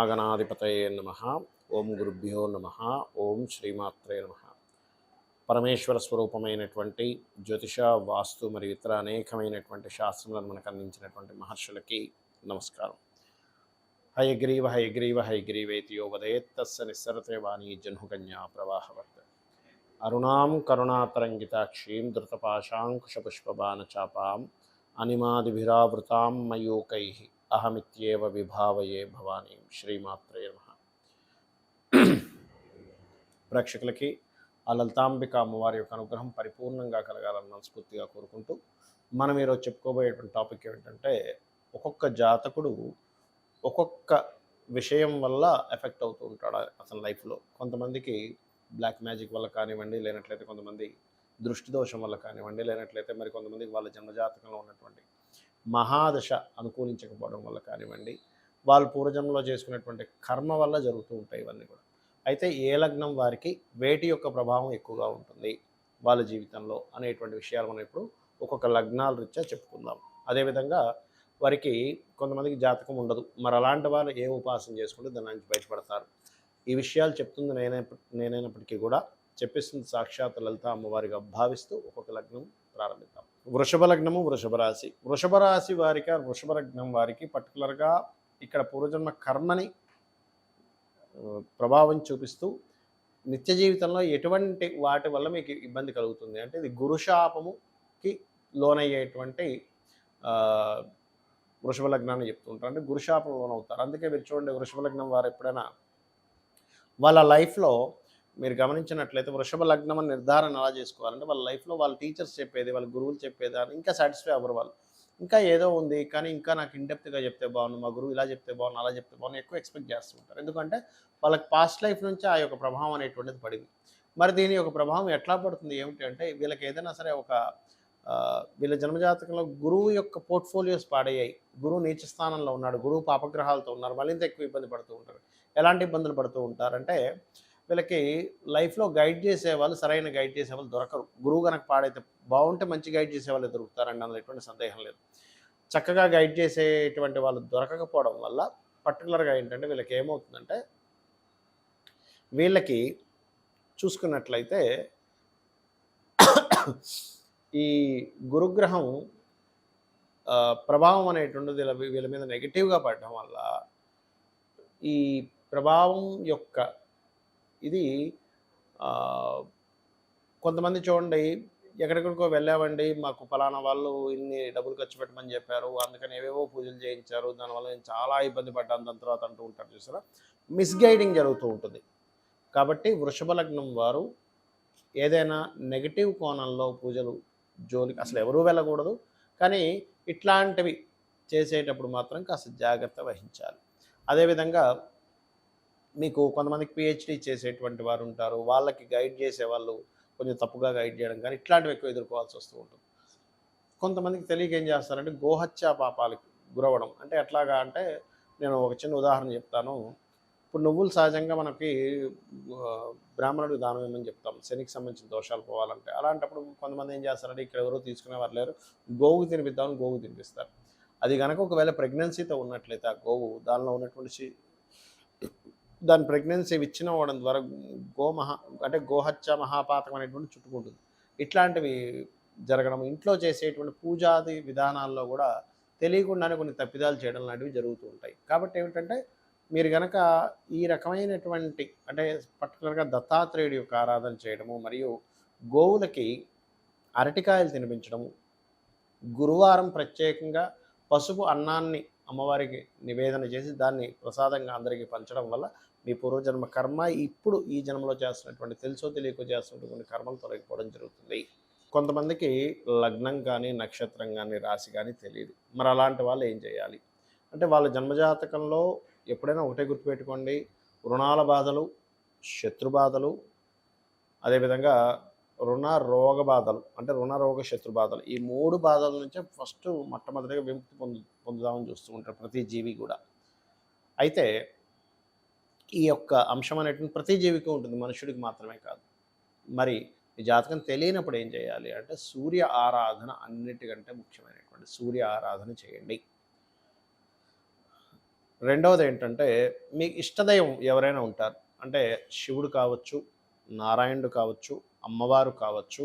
మహాగణాధిపతయే నమః. ఓం గురుభ్యో నమః. ఓం శ్రీమాత్రే నమః. పరమేశ్వర స్వరూపమైనటువంటి జ్యోతిష, వాస్తు మరియు ఇతర అనేకమైనటువంటి శాస్త్రములను మనకు అందించినటువంటి మహర్షులకి నమస్కారం. హయగ్రీవ హయగ్రీవ హయగ్రీవేతి యో వదేత్ తస్య నిస్సరతే వాణీ జహ్నుకన్యా ప్రవాహవర్త. అరుణాం కరుణాతరంగితాక్షీం ధృతపాశాంకుశపుష్పబాణచాపాం అనిమాదిభిరావృతాం మయూకైః అహమిత్యేవ విభావయే భవానీ. శ్రీమాత్రే నమః. ప్రేక్షకులకి ఆ లలితాంబిక అమ్మవారి యొక్క అనుగ్రహం పరిపూర్ణంగా కలగాలని మనస్ఫూర్తిగా కోరుకుంటూ మనం ఈరోజు చెప్పుకోబోయేటువంటి టాపిక్ ఏమిటంటే, ఒక్కొక్క జాతకుడు ఒక్కొక్క విషయం వల్ల ఎఫెక్ట్ అవుతూ ఉంటాడు అతని లైఫ్లో. కొంతమందికి బ్లాక్ మ్యాజిక్ వల్ల కానివ్వండి, లేనట్లయితే కొంతమంది దృష్టి దోషం వల్ల కానివ్వండి, లేనట్లయితే మరి కొంతమందికి వాళ్ళ జన్మజాతకంలో ఉన్నటువంటి మహాదశ అనుకూలించకపోవడం వల్ల కానివ్వండి, వాళ్ళు పూర్వజన్మలో చేసుకునేటువంటి కర్మ వల్ల జరుగుతూ ఉంటాయి ఇవన్నీ కూడా. అయితే ఏ లగ్నం వారికి వేటి యొక్క ప్రభావం ఎక్కువగా ఉంటుంది వాళ్ళ జీవితంలో అనేటువంటి విషయాలు మనం ఇప్పుడు ఒక్కొక్క లగ్నాల రీత్యా చెప్పుకుందాం. అదేవిధంగా వారికి కొంతమందికి జాతకం ఉండదు, మరి అలాంటి వారు ఏ ఉపాసన చేసుకుంటే దాని నుంచి బయటపడతారు. ఈ విషయాలు చెప్తుంది నేనైనప్పటికీ కూడా చెప్పిస్తుంది సాక్షాత్ లలిత అమ్మవారిగా భావిస్తూ ఒక్కొక్క లగ్నం ప్రారంభిద్దాం. వృషభ లగ్నము, వృషభ రాశి. వృషభ రాశి వారికి, వృషభ లగ్నం వారికి పర్టికులర్గా ఇక్కడ పూర్వజన్మ కర్మని ప్రభావం చూపిస్తూ నిత్య జీవితంలో ఎటువంటి వాటి వల్ల మీకు ఇబ్బంది కలుగుతుంది అంటే, ఇది గురుశాపముకి లోనయ్యేటువంటి వృషభ లగ్నాన్ని చెప్తూ ఉంటారు. అంటే గురుశాపం లోనవుతారు. అందుకే మీరు చూడండి, వృషభ లగ్నం వారు ఎప్పుడైనా వాళ్ళ లైఫ్లో మీరు గమనించినట్లయితే వృషభ లగ్నం అని నిర్ధారణ ఎలా చేసుకోవాలంటే, వాళ్ళ లైఫ్లో వాళ్ళ టీచర్స్ చెప్పేది, వాళ్ళ గురువులు చెప్పేది అని ఇంకా సాటిస్ఫై అవ్వరు వాళ్ళు. ఇంకా ఏదో ఉంది కానీ ఇంకా నాకు ఇన్డెప్త్గా చెప్తే బాగుండు, మా గురువు ఇలా చెప్తే బాగుండు, అలా చెప్తే బాగుండు ఎక్కువ ఎక్స్పెక్ట్ చేస్తూ ఉంటారు. ఎందుకంటే వాళ్ళకి పాస్ట్ లైఫ్ నుంచి ఆ యొక్క ప్రభావం అనేటువంటిది పడింది. మరి దీని యొక్క ప్రభావం ఎట్లా పడుతుంది ఏమిటి అంటే, వీళ్ళకి ఏదైనా సరే ఒక వీళ్ళ జన్మజాతకంలో గురువు యొక్క పోర్ట్ఫోలియోస్ పాడయ్యాయి, గురువు నీచ స్థానంలో ఉన్నాడు, గురువు పాపగ్రహాలతో ఉన్నారు, మళ్ళీ ఎక్కువ ఇబ్బంది పడుతూ ఉంటారు. ఎలాంటి ఇబ్బందులు పడుతూ ఉంటారంటే, వీళ్ళకి లైఫ్లో గైడ్ చేసేవాళ్ళు, సరైన గైడ్ చేసేవాళ్ళు దొరకరు. గురువు కనుక పాడైతే బాగుంటే మంచి గైడ్ చేసేవాళ్ళు దొరుకుతారండి, అందులో ఎటువంటి సందేహం లేదు. చక్కగా గైడ్ చేసేటువంటి వాళ్ళు దొరకకపోవడం వల్ల పర్టికులర్గా ఏంటంటే వీళ్ళకి ఏమవుతుందంటే, వీళ్ళకి చూసుకున్నట్లయితే ఈ గురుగ్రహం ప్రభావం అనేటువంటిది వీళ్ళ మీద నెగిటివ్గా పడడం వల్ల ఈ ప్రభావం యొక్క ఇది కొంతమంది చూడండి, ఎక్కడెక్కడికో వెళ్ళామండి, మాకు ఫలానా వాళ్ళు ఇన్ని డబ్బులు ఖర్చు పెట్టమని చెప్పారు, అందుకని ఏవేవో పూజలు చేయించారు, దానివల్ల నేను చాలా ఇబ్బంది పడ్డాను దాని తర్వాత అంటూ ఉంటారు. చూసారా, మిస్గైడింగ్ జరుగుతూ ఉంటుంది. కాబట్టి వృషభ లగ్నం వారు ఏదైనా నెగిటివ్ కోణంలో పూజలు జోలికి అసలు ఎవరూ వెళ్ళకూడదు. కానీ ఇట్లాంటివి చేసేటప్పుడు మాత్రం కాస్త జాగ్రత్త వహించాలి. అదేవిధంగా మీకు కొంతమందికి పిహెచ్డి చేసేటువంటి వారు ఉంటారు, వాళ్ళకి గైడ్ చేసేవాళ్ళు కొంచెం తప్పుగా గైడ్ చేయడం కానీ ఇట్లాంటివి ఎక్కువ ఎదుర్కోవాల్సి వస్తూ ఉంటుంది. కొంతమందికి తెలియక ఏం చేస్తారంటే గోహత్యా పాపాలకు గురవడం. అంటే ఎట్లాగా అంటే, నేను ఒక చిన్న ఉదాహరణ చెప్తాను. ఇప్పుడు నువ్వులు సహజంగా మనకి బ్రాహ్మణుడికి దానం ఏమని చెప్తాం, శనికి సంబంధించిన దోషాలు పోవాలంటే. అలాంటప్పుడు కొంతమంది ఏం చేస్తారంటే, ఇక్కడ ఎవరో తీసుకునేవారు లేరు, గోవుకి తినిపిద్దామని గోవు తినిపిస్తారు. అది కనుక ఒకవేళ ప్రెగ్నెన్సీతో ఉన్నట్లయితే ఆ గోవు దానిలో ఉన్నటువంటి దాని ప్రెగ్నెన్సీ విచ్ఛిన్నమవడం ద్వారా అంటే గోహత్య మహాపాతకం అనేటువంటి చుట్టుకుంటుంది. ఇట్లాంటివి జరగడం, ఇంట్లో చేసేటువంటి పూజాది విధానాల్లో కూడా తెలియకుండానే కొన్ని తప్పిదాలు చేయడం లాంటివి జరుగుతూ ఉంటాయి. కాబట్టి ఏమిటంటే, మీరు కనుక ఈ రకమైనటువంటి అంటే పర్టికులర్గా దత్తాత్రేయుడి యొక్క ఆరాధన చేయడము, మరియు గోవులకి అరటికాయలు తినిపించడము, గురువారం ప్రత్యేకంగా పసుపు అన్నాన్ని అమ్మవారికి నివేదన చేసి దాన్ని ప్రసాదంగా అందరికీ పంచడం వల్ల మీ పూర్వజన్మ కర్మ ఇప్పుడు ఈ జన్మలో చేస్తున్నటువంటి తెలుసో తెలియకో చేస్తున్నటువంటి కర్మలు తొలగిపోవడం జరుగుతుంది. కొంతమందికి లగ్నం కానీ, నక్షత్రం కానీ, రాశి కానీ తెలియదు. మరి అలాంటి వాళ్ళు ఏం చేయాలి అంటే, వాళ్ళ జన్మజాతకంలో ఎప్పుడైనా ఒకటే గుర్తుపెట్టుకోండి, రుణాల బాధలు, శత్రు బాధలు, అదేవిధంగా రుణ రోగ బాధలు, అంటే రుణ రోగ శత్రు బాధలు, ఈ 3 బాధల నుంచే ఫస్ట్ మొట్టమొదటిగా విముక్తి పొందుదామని చూస్తూ ఉంటారు ప్రతి జీవి కూడా. అయితే ఈ యొక్క అంశం అనేటువంటి ప్రతి జీవికి ఉంటుంది, మనుషుడికి మాత్రమే కాదు. మరి ఈ జాతకం తెలియనప్పుడు ఏం చేయాలి అంటే, సూర్య ఆరాధన అన్నిటికంటే ముఖ్యమైనటువంటి సూర్య ఆరాధన చేయండి. రెండవది ఏంటంటే మీ ఇష్టదైవం ఎవరైనా ఉంటారు. అంటే శివుడు కావచ్చు, నారాయణుడు కావచ్చు, అమ్మవారు కావచ్చు,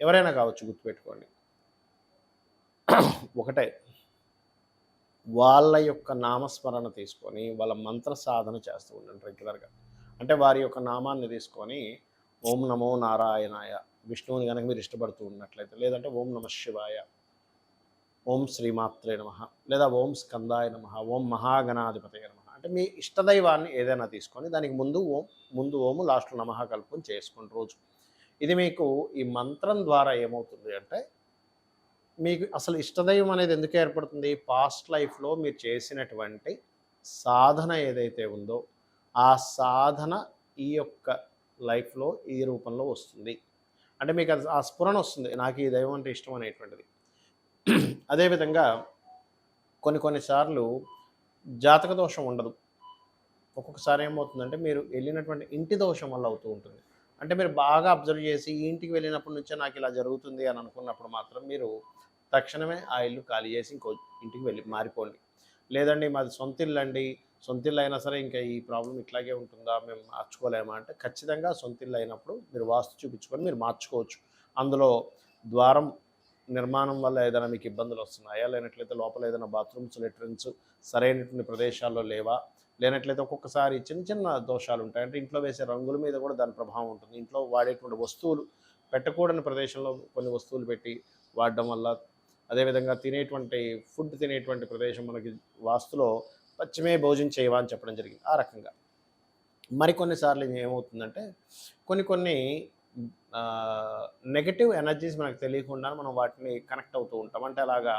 ఎవరైనా కావచ్చు గుర్తుపెట్టుకోండి. ఒకటే వాళ్ళ యొక్క నామస్మరణ తీసుకొని వాళ్ళ మంత్ర సాధన చేస్తూ ఉండండి రెగ్యులర్‌గా. అంటే వారి యొక్క నామాన్ని తీసుకొని ఓం నమో నారాయణాయ, విష్ణువుని గనక మీరు ఇష్టపడుతూ ఉన్నట్లయితే, లేదంటే ఓం నమః శివాయ, ఓం శ్రీమాత్రే నమః, లేదా ఓం స్కందాయ నమః, ఓం మహాగణాధిపతయే నమః. అంటే మీ ఇష్టదైవాన్ని ఏదైనా తీసుకొని దానికి ముందు ఓము లాస్ట్‌లో నమః కలుపుకొని చేసుకోండి రోజు. ఇది మీకు ఈ మంత్రం ద్వారా ఏమవుతుంది అంటే, మీకు అసలు ఇష్టదైవం అనేది ఎందుకు ఏర్పడుతుంది? పాస్ట్ లైఫ్‌లో మీరు చేసినటువంటి సాధన ఏదైతే ఉందో, ఆ సాధన ఈ యొక్క లైఫ్‌లో ఈ రూపంలో వస్తుంది. అంటే మీకు అది ఆ స్ఫురణ వస్తుంది. నాకు ఈ దైవం అంటే ఇష్టం అనేటువంటిది. అదేవిధంగా కొన్ని సార్లు జాతక దోషం ఉండదు. ఒక్కొక్కసారి ఏమవుతుందంటే మీరు వెళ్ళినటువంటి ఇంటి దోషం వల్ల అవుతూ ఉంటుంది. అంటే మీరు బాగా అబ్జర్వ్ చేసి ఈ ఇంటికి వెళ్ళినప్పటి నుంచే నాకు ఇలా జరుగుతుంది అని అనుకున్నప్పుడు మాత్రం మీరు తక్షణమే ఆ ఇల్లు ఖాళీ చేసి ఇంకో ఇంటికి వెళ్ళి మారిపోండి. లేదండి మాది సొంత ఇల్లు అండి, సొంత ఇల్లు అయినా సరే ఇంకా ఈ ప్రాబ్లమ్ ఇట్లాగే ఉంటుందా, మేము మార్చుకోలేమా అంటే, ఖచ్చితంగా సొంత ఇల్లు అయినప్పుడు మీరు వాస్తు చూపించుకొని మీరు మార్చుకోవచ్చు. అందులో ద్వారం నిర్మాణం వల్ల ఏదైనా మీకు ఇబ్బందులు వస్తున్నాయా, లేనట్లయితే లోపల ఏదైనా బాత్రూమ్స్, లెట్రిన్స్ సరైనటువంటి ప్రదేశాల్లో లేవా, లేనట్లయితే ఒక్కొక్కసారి చిన్న చిన్న దోషాలు ఉంటాయి. అంటే ఇంట్లో వేసే రంగుల మీద కూడా దాని ప్రభావం ఉంటుంది. ఇంట్లో వాడేటువంటి వస్తువులు పెట్టకూడని ప్రదేశంలో కొన్ని వస్తువులు పెట్టి వాడడం వల్ల, అదేవిధంగా ఫుడ్ తినేటువంటి ప్రదేశం మనకి వాస్తులో పశ్చిమే భోజనం చేయవా అని చెప్పడం జరిగింది. ఆ రకంగా మరికొన్నిసార్లు ఏమవుతుందంటే కొన్ని నెగటివ్ ఎనర్జీస్ మనకు తెలియకుండా మనం వాటిని కనెక్ట్ అవుతూ ఉంటాం. అంటే అలాగా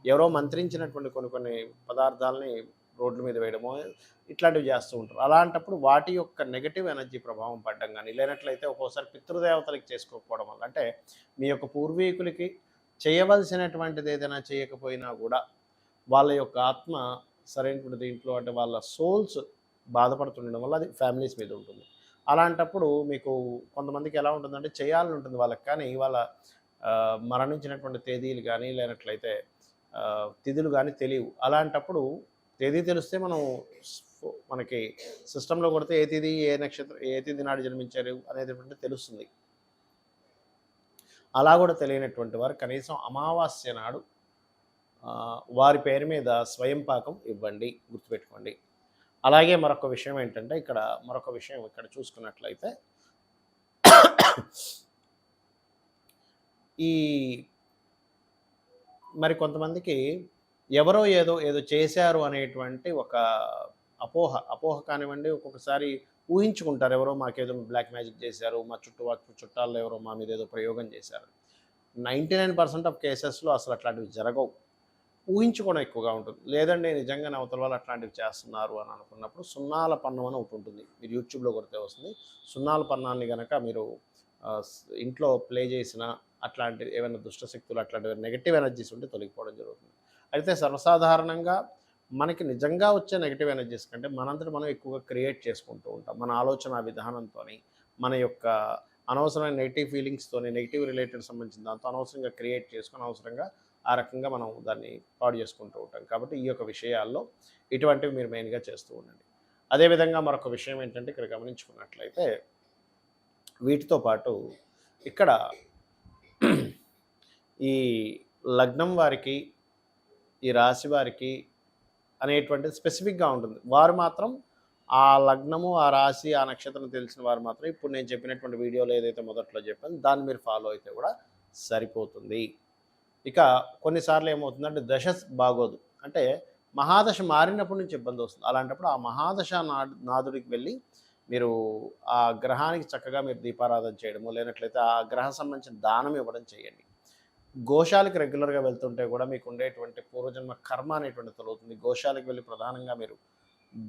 ఎవరో మంత్రించినటువంటి కొన్ని పదార్థాలని రోడ్ల మీద వేయడమో ఇట్లాంటివి చేస్తూ ఉంటారు. అలాంటప్పుడు వాటి యొక్క నెగటివ్ ఎనర్జీ ప్రభావం పడడం కానీ, లేనట్లయితే ఒక్కోసారి పితృదేవతలకి చేసుకోకపోవడం వల్ల, అంటే మీ యొక్క పూర్వీకులకి చేయవలసినటువంటిది ఏదైనా చేయకపోయినా కూడా వాళ్ళ యొక్క ఆత్మ సరైనటువంటి దీంట్లో, అంటే వాళ్ళ సోల్స్ బాధపడుతుండడం వల్ల అది ఫ్యామిలీస్ మీద ఉంటుంది. అలాంటప్పుడు మీకు కొంతమందికి ఎలా ఉంటుందంటే చేయాలని ఉంటుంది వాళ్ళకి, కానీ వాళ్ళ మరణించినటువంటి తేదీలు కానీ, లేనట్లయితే తిథులు కానీ తెలియవు. అలాంటప్పుడు తేదీ తెలిస్తే మనకి సిస్టంలో కొడితే ఏ తేదీ, ఏ నక్షత్రం, ఏ తేదీ నాడు జన్మించారు అనేటువంటి తెలుస్తుంది. అలా కూడా తెలియనటువంటి వారు కనీసం అమావాస్య నాడు వారి పేరు మీద స్వయం పాకం ఇవ్వండి, గుర్తుపెట్టుకోండి. అలాగే మరొక విషయం ఏంటంటే, ఇక్కడ చూసుకున్నట్లయితే ఈ మరి కొంతమందికి ఎవరో ఏదో చేశారు అనేటువంటి ఒక అపోహ కానివ్వండి, ఒక్కొక్కసారి ఊహించుకుంటారు. ఎవరో మాకేదో బ్లాక్ మ్యాజిక్ చేశారు, మా చుట్టాల్లో ఎవరో మా మీద ఏదో ప్రయోగం చేశారు. 99% ఆఫ్ కేసెస్లో అసలు అట్లాంటివి జరగవు. ఊహించుకోవడం ఎక్కువగా ఉంటుంది. లేదండి నిజంగానే అవతల వాళ్ళు అట్లాంటివి చేస్తున్నారు అని అనుకున్నప్పుడు సున్నాల పన్నం అని ఒకటి ఉంటుంది. మీరు యూట్యూబ్లో కొడితే వస్తుంది. సున్నాల పన్నాన్ని కనుక మీరు ఇంట్లో ప్లే చేసిన అట్లాంటి ఏమైనా దుష్టశక్తులు, అట్లాంటివి నెగటివ్ ఎనర్జీస్ ఉంటే తొలగిపోవడం జరుగుతుంది. అయితే సర్వసాధారణంగా మనకి నిజంగా వచ్చే నెగటివ్ ఎనర్జీస్ కంటే మనంతట మనం ఎక్కువగా క్రియేట్ చేసుకుంటూ ఉంటాం. మన ఆలోచన విధానంతోని, మన యొక్క అనవసరమైన నెగిటివ్ ఫీలింగ్స్తోని, నెగిటివ్ రిలేటెడ్ సంబంధించిన దాంతో అనవసరంగా క్రియేట్ చేసుకొని అనవసరంగా ఆ రకంగా మనం దాన్ని పాడు చేసుకుంటూ ఉంటాం. కాబట్టి ఈ యొక్క విషయాల్లో ఇటువంటివి మీరు మెయిన్గా చేస్తూ ఉండండి. అదేవిధంగా మరొక విషయం ఏంటంటే, ఇక్కడ గమనించుకున్నట్లయితే వీటితో పాటు ఇక్కడ ఈ లగ్నం వారికి, ఈ రాశి వారికి అనేటువంటిది స్పెసిఫిక్గా ఉంటుంది. వారు మాత్రం ఆ లగ్నము, ఆ రాశి, ఆ నక్షత్రం తెలిసిన వారు మాత్రం ఇప్పుడు నేను చెప్పినటువంటి వీడియోలో ఏదైతే మొదట్లో చెప్పాను దాన్ని మీరు ఫాలో అయితే కూడా సరిపోతుంది. ఇక కొన్నిసార్లు ఏమవుతుందంటే దశ బాగోదు, అంటే మహాదశ మారినప్పటి నుంచి ఇబ్బంది వస్తుంది. అలాంటప్పుడు ఆ మహాదశ నాదుడికి వెళ్ళి మీరు ఆ గ్రహానికి చక్కగా మీరు దీపారాధన చేయడము, లేనట్లయితే ఆ గ్రహ సంబంధించిన దానం ఇవ్వడం చేయండి. గోశాలకు రెగ్యులర్గా వెళ్తుంటే కూడా మీకు ఉండేటువంటి పూర్వజన్మ కర్మ అనేటువంటిది తొలగుతుంది. గోశాలకు వెళ్ళి ప్రధానంగా మీరు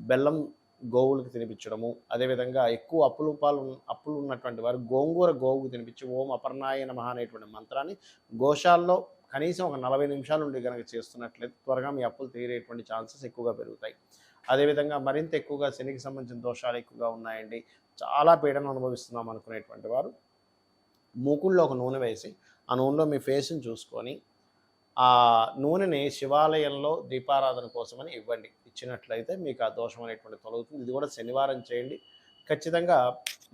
బెల్లం గోవులకు తినిపించడము, అదేవిధంగా ఎక్కువ అప్పులు ఉన్నటువంటి వారు గోంగూర గోవుకు తినిపించి ఓం అపర్ణాయ నమః అనేటువంటి మంత్రాన్ని గోశాలలో కనీసం ఒక 40 నిమిషాల నుండి కనుక చేస్తున్నట్లయితే త్వరగా మీ అప్పులు తీరేటువంటి ఛాన్సెస్ ఎక్కువగా పెరుగుతాయి. అదేవిధంగా మరింత ఎక్కువగా శనికి సంబంధించిన దోషాలు ఎక్కువగా ఉన్నాయండి, చాలా పీడన అనుభవిస్తున్నాం అనుకునేటువంటి వారు మూకుల్లో ఒక నూనె వేసి ఆ నూనెలో మీ ఫేస్ని చూసుకొని ఆ నూనెని శివాలయంలో దీపారాధన కోసమని ఇవ్వండి. ఇచ్చినట్లయితే మీకు ఆ దోషం అనేటువంటిది తొలగుతుంది. ఇది కూడా శనివారం చేయండి. ఖచ్చితంగా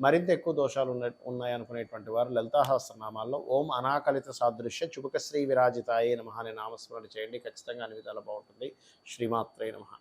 మరింత ఎక్కువ దోషాలు ఉన్నాయనుకునేటువంటి వారు లలితా సహస్రనామాల్లో ఓం అనాకలిత సాదృశ్య చుబుక శ్రీ విరాజితాయే నమః అనే నామస్మరణ చేయండి. ఖచ్చితంగా అన్ని విధాలా బాగుంటుంది. శ్రీమాత్రే నమః.